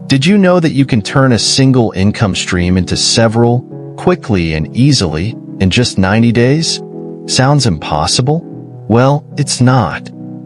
Did you know that you can turn a single income stream into several, quickly and easily, in just 90 days? Sounds impossible? Well, it's not.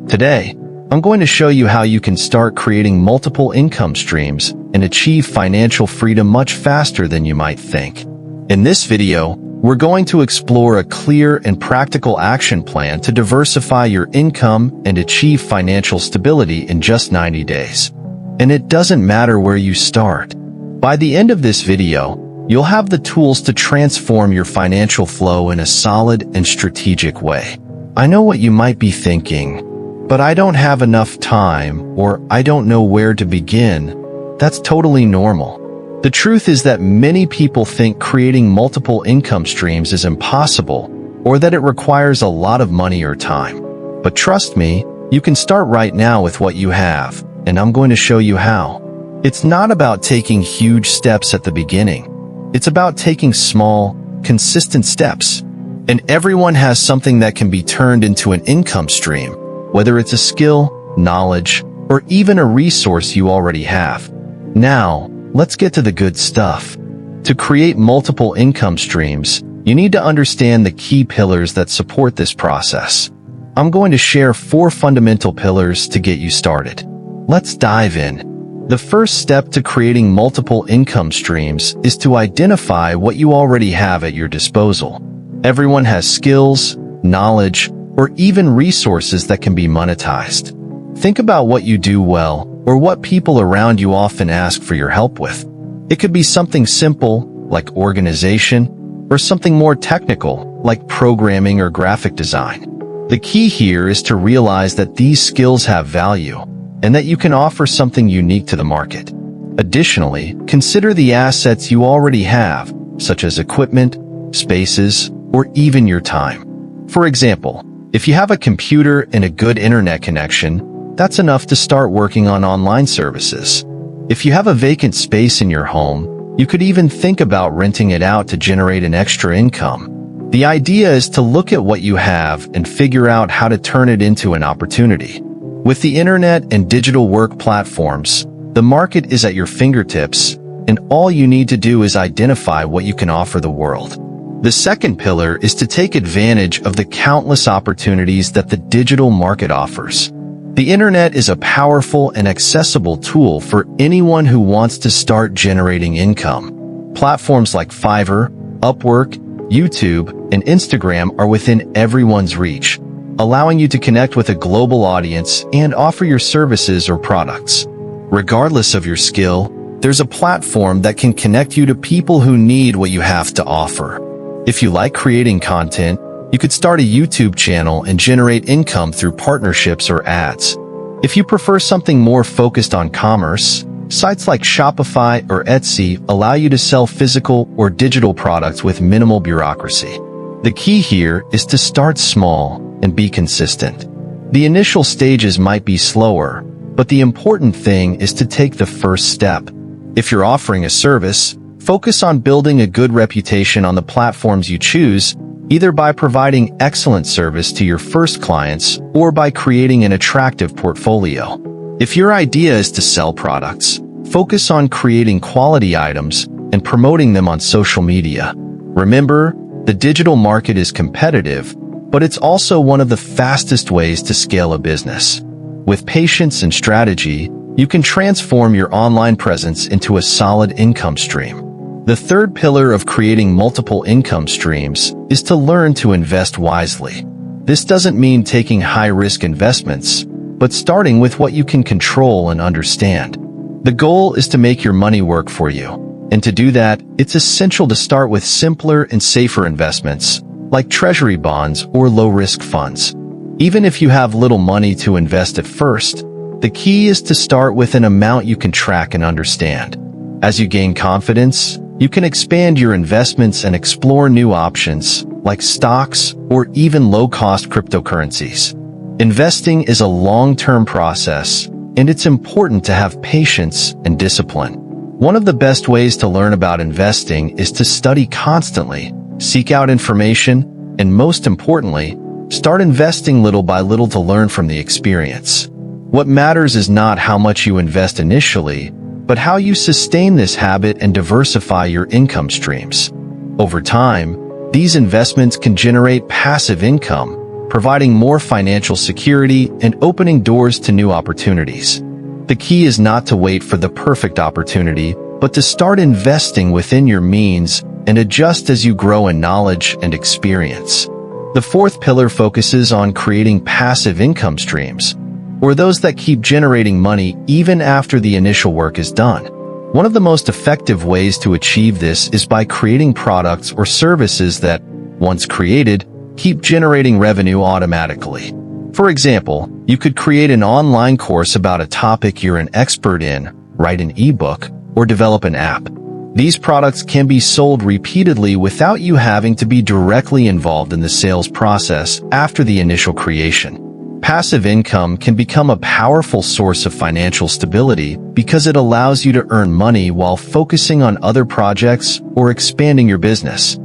Today, I'm going to show you how you can start creating multiple income streams and achieve financial freedom much faster than you might think. In this video, we're going to explore a clear and practical action plan to diversify your income and achieve financial stability in just 90 days. And it doesn't matter where you start. By the end of this video, you'll have the tools to transform your financial flow in a solid and strategic way. I know what you might be thinking, but I don't have enough time, or I don't know where to begin. That's totally normal. The truth is that many people think creating multiple income streams is impossible, or that it requires a lot of money or time. But trust me, you can start right now with what you have, and I'm going to show you how. It's not about taking huge steps at the beginning. It's about taking small, consistent steps. And everyone has something that can be turned into an income stream, whether it's a skill, knowledge, or even a resource you already have. Now, let's get to the good stuff. To create multiple income streams, you need to understand the key pillars that support this process. I'm going to share 4 fundamental pillars to get you started. Let's dive in. The first step to creating multiple income streams is to identify what you already have at your disposal. Everyone has skills, knowledge, or even resources that can be monetized. Think about what you do well, or what people around you often ask for your help with. It could be something simple, like organization, or something more technical, like programming or graphic design. The key here is to realize that these skills have value, and that you can offer something unique to the market. Additionally, consider the assets you already have, such as equipment, spaces, or even your time. For example, if you have a computer and a good internet connection, that's enough to start working on online services. If you have a vacant space in your home, you could even think about renting it out to generate an extra income. The idea is to look at what you have and figure out how to turn it into an opportunity. With the internet and digital work platforms, the market is at your fingertips, and all you need to do is identify what you can offer the world. The second pillar is to take advantage of the countless opportunities that the digital market offers. The internet is a powerful and accessible tool for anyone who wants to start generating income. Platforms like Fiverr, Upwork, YouTube, and Instagram are within everyone's reach, allowing you to connect with a global audience and offer your services or products. Regardless of your skill, there's a platform that can connect you to people who need what you have to offer. If you like creating content, you could start a YouTube channel and generate income through partnerships or ads. If you prefer something more focused on commerce, sites like Shopify or Etsy allow you to sell physical or digital products with minimal bureaucracy. The key here is to start small and be consistent. The initial stages might be slower, but the important thing is to take the first step. If you're offering a service, focus on building a good reputation on the platforms you choose, either by providing excellent service to your first clients or by creating an attractive portfolio. If your idea is to sell products, focus on creating quality items and promoting them on social media. Remember, the digital market is competitive, but it's also one of the fastest ways to scale a business. With patience and strategy, you can transform your online presence into a solid income stream. The third pillar of creating multiple income streams is to learn to invest wisely. This doesn't mean taking high-risk investments, but starting with what you can control and understand. The goal is to make your money work for you, and to do that, it's essential to start with simpler and safer investments, like treasury bonds or low-risk funds. Even if you have little money to invest at first, the key is to start with an amount you can track and understand. As you gain confidence, you can expand your investments and explore new options, like stocks or even low-cost cryptocurrencies. Investing is a long-term process, and it's important to have patience and discipline. One of the best ways to learn about investing is to study constantly, seek out information, and most importantly, start investing little by little to learn from the experience. What matters is not how much you invest initially, but how you sustain this habit and diversify your income streams. Over time, these investments can generate passive income, providing more financial security and opening doors to new opportunities. The key is not to wait for the perfect opportunity, but to start investing within your means and adjust as you grow in knowledge and experience. The fourth pillar focuses on creating passive income streams, or those that keep generating money even after the initial work is done. One of the most effective ways to achieve this is by creating products or services that, once created, keep generating revenue automatically. For example, you could create an online course about a topic you're an expert in, write an ebook, or develop an app. These products can be sold repeatedly without you having to be directly involved in the sales process after the initial creation. Passive income can become a powerful source of financial stability because it allows you to earn money while focusing on other projects or expanding your business.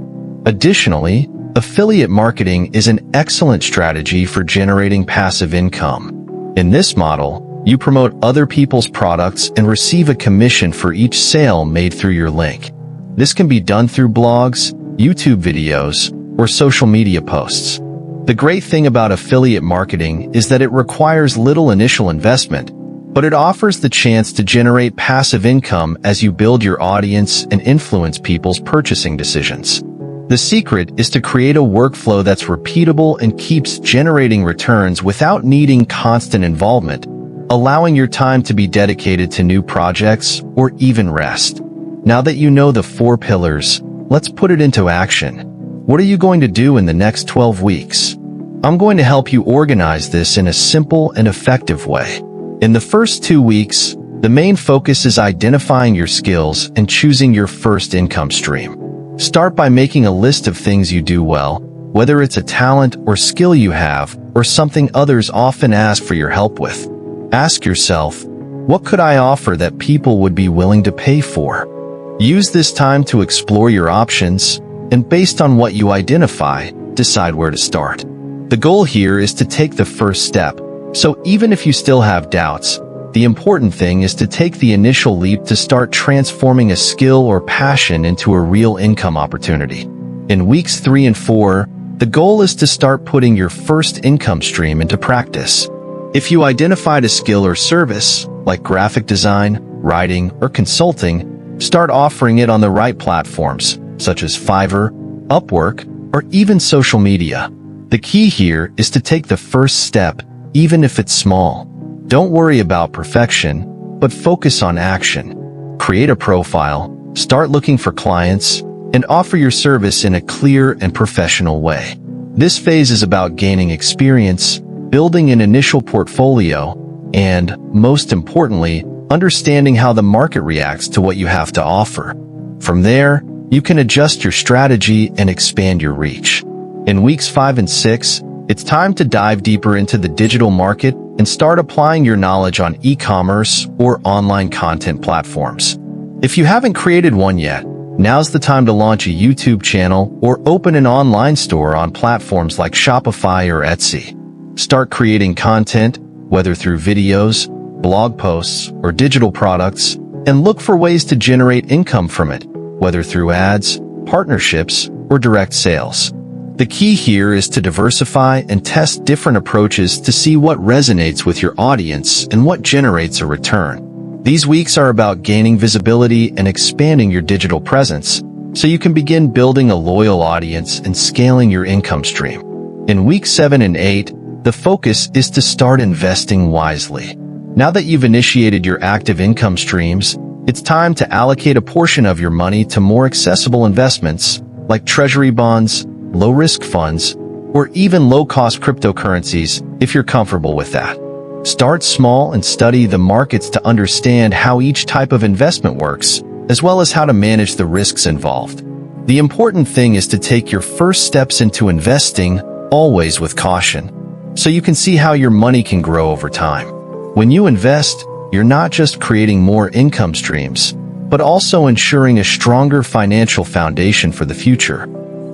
Additionally, affiliate marketing is an excellent strategy for generating passive income. In this model, you promote other people's products and receive a commission for each sale made through your link. This can be done through blogs, YouTube videos, or social media posts. The great thing about affiliate marketing is that it requires little initial investment, but it offers the chance to generate passive income as you build your audience and influence people's purchasing decisions. The secret is to create a workflow that's repeatable and keeps generating returns without needing constant involvement, allowing your time to be dedicated to new projects or even rest. Now that you know the 4 pillars, let's put it into action. What are you going to do in the next 12 weeks? I'm going to help you organize this in a simple and effective way. In the first 2 weeks, the main focus is identifying your skills and choosing your first income stream. Start by making a list of things you do well, whether it's a talent or skill you have, or something others often ask for your help with. Ask yourself, what could I offer that people would be willing to pay for? Use this time to explore your options, and based on what you identify, decide where to start. The goal here is to take the first step, so even if you still have doubts, the important thing is to take the initial leap to start transforming a skill or passion into a real income opportunity. In weeks 3 and 4, the goal is to start putting your first income stream into practice. If you identified a skill or service, like graphic design, writing, or consulting, start offering it on the right platforms, such as Fiverr, Upwork, or even social media. The key here is to take the first step, even if it's small. Don't worry about perfection, but focus on action. Create a profile, start looking for clients, and offer your service in a clear and professional way. This phase is about gaining experience, building an initial portfolio, and, most importantly, understanding how the market reacts to what you have to offer. From there, you can adjust your strategy and expand your reach. In weeks 5 and 6, it's time to dive deeper into the digital market and start applying your knowledge on e-commerce or online content platforms. If you haven't created one yet, now's the time to launch a YouTube channel or open an online store on platforms like Shopify or Etsy. Start creating content, whether through videos, blog posts, or digital products, and look for ways to generate income from it, whether through ads, partnerships, or direct sales. The key here is to diversify and test different approaches to see what resonates with your audience and what generates a return. These weeks are about gaining visibility and expanding your digital presence, so you can begin building a loyal audience and scaling your income stream. In weeks 7 and 8, the focus is to start investing wisely. Now that you've initiated your active income streams, it's time to allocate a portion of your money to more accessible investments like treasury bonds, low-risk funds, or even low-cost cryptocurrencies if you're comfortable with that. Start small and study the markets to understand how each type of investment works, as well as how to manage the risks involved. The important thing is to take your first steps into investing, always with caution, so you can see how your money can grow over time. When you invest, you're not just creating more income streams, but also ensuring a stronger financial foundation for the future.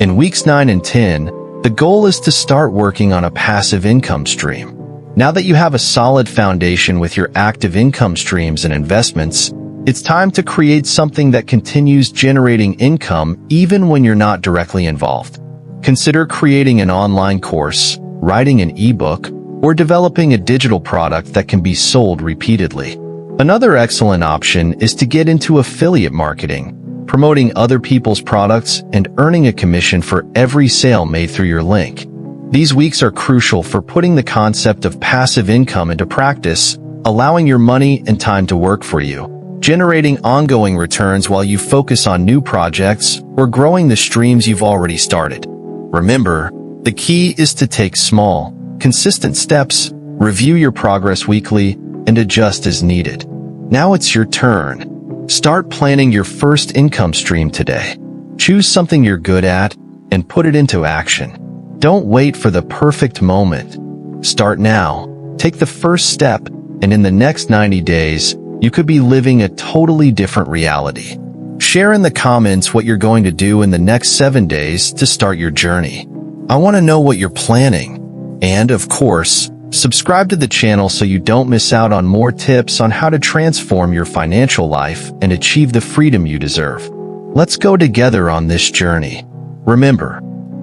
In weeks 9 and 10, the goal is to start working on a passive income stream. Now that you have a solid foundation with your active income streams and investments, It's time to create something that continues generating income even when you're not directly involved. Consider creating an online course, writing an ebook, or developing a digital product that can be sold repeatedly. Another excellent option is to get into affiliate marketing, promoting other people's products and earning a commission for every sale made through your link. These weeks are crucial for putting the concept of passive income into practice, allowing your money and time to work for you, generating ongoing returns while you focus on new projects or growing the streams you've already started. Remember, the key is to take small, consistent steps, review your progress weekly, and adjust as needed. Now it's your turn. Start planning your first income stream today. Choose something you're good at and put it into action. Don't wait for the perfect moment. Start now. Take the first step, and in the next 90 days, you could be living a totally different reality. Share in the comments what you're going to do in the next 7 days to start your journey. I want to know what you're planning. And, of course, subscribe to the channel so you don't miss out on more tips on how to transform your financial life and achieve the freedom you deserve. Let's go together on this journey. Remember,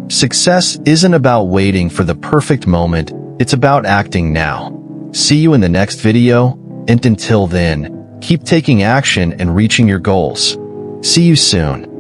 success isn't about waiting for the perfect moment, it's about acting now. See you in the next video, and until then, keep taking action and reaching your goals. See you soon.